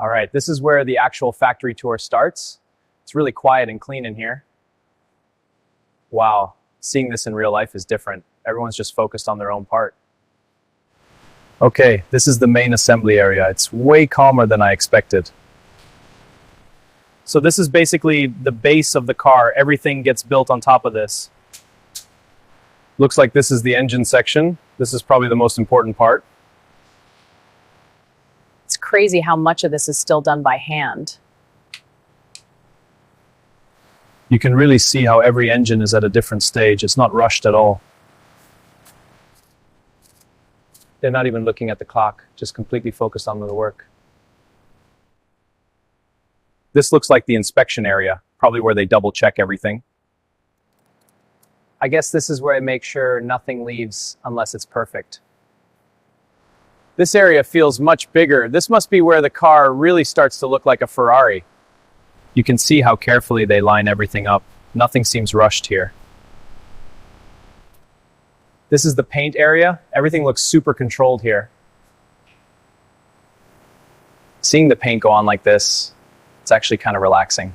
All right, this is where the actual factory tour starts. It's really quiet and clean in here. Wow, seeing this in real life is different. Everyone's just focused on their own part. Okay, this is the main assembly area. It's way calmer than I expected. So this is basically the base of the car. Everything gets built on top of this. Looks like this is the engine section. This is probably the most important part. It's crazy how much of this is still done by hand. You can really see how every engine is at a different stage. It's not rushed at all. They're not even looking at the clock, just completely focused on the work. This looks like the inspection area, probably where they double check everything. I guess this is where I make sure nothing leaves unless it's perfect. This area feels much bigger. This must be where the car really starts to look like a Ferrari. You can see how carefully they line everything up. Nothing seems rushed here. This is the paint area. Everything looks super controlled here. Seeing the paint go on like this, it's actually kind of relaxing.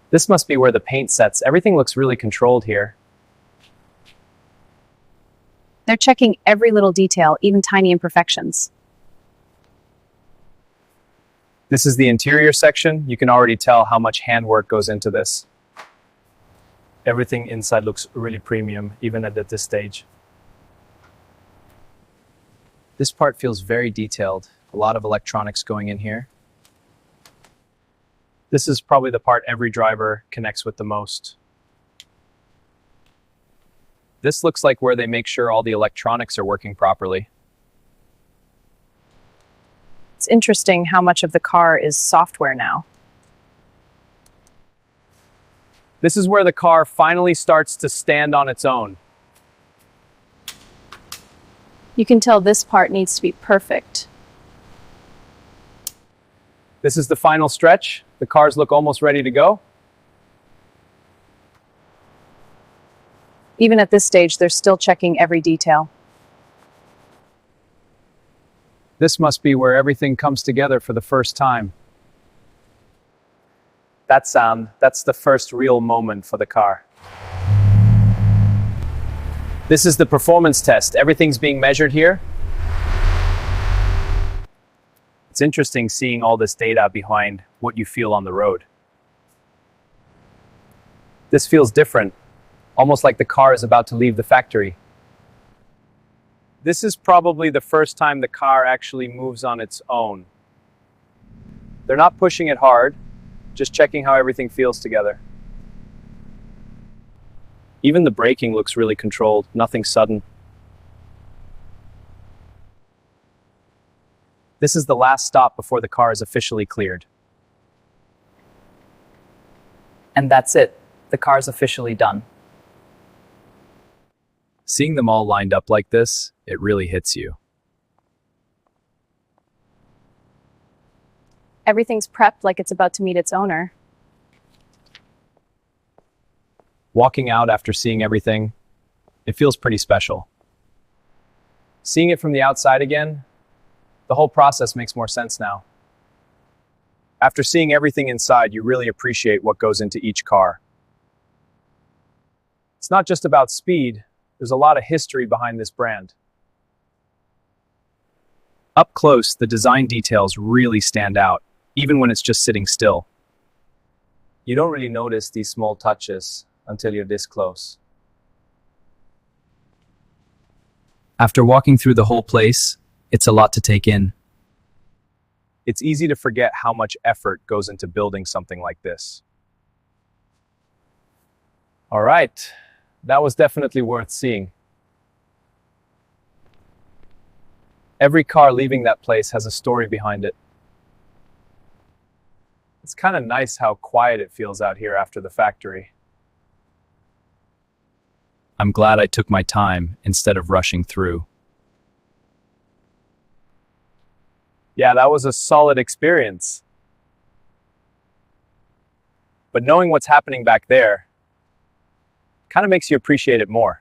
This must be where the paint sets. Everything looks really controlled here. They're checking every little detail, even tiny imperfections. This is the interior section. You can already tell how much handwork goes into this. Everything inside looks really premium, even at this stage. This part feels very detailed. A lot of electronics going in here. This is probably the part every driver connects with the most. This looks like where they make sure all the electronics are working properly. It's interesting how much of the car is software now. This is where the car finally starts to stand on its own. You can tell this part needs to be perfect. This is the final stretch. The cars look almost ready to go. Even at this stage, they're still checking every detail. This must be where everything comes together for the first time. That sound, that's the first real moment for the car. This is the performance test. Everything's being measured here. It's interesting seeing all this data behind what you feel on the road. This feels different, almost like the car is about to leave the factory. This is probably the first time the car actually moves on its own. They're not pushing it hard, just checking how everything feels together. Even the braking looks really controlled, nothing sudden. This is the last stop before the car is officially cleared. And that's it. The car's officially done. Seeing them all lined up like this, it really hits you. Everything's prepped like it's about to meet its owner. Walking out after seeing everything, it feels pretty special. Seeing it from the outside again, the whole process makes more sense now. After seeing everything inside, you really appreciate what goes into each car. It's not just about speed, there's a lot of history behind this brand. Up close, the design details really stand out, even when it's just sitting still. You don't really notice these small touches until you're this close. After walking through the whole place, it's a lot to take in. It's easy to forget how much effort goes into building something like this. All right, that was definitely worth seeing. Every car leaving that place has a story behind it. It's kind of nice how quiet it feels out here after the factory. I'm glad I took my time instead of rushing through. Yeah, that was a solid experience. But knowing what's happening back there kind of makes you appreciate it more.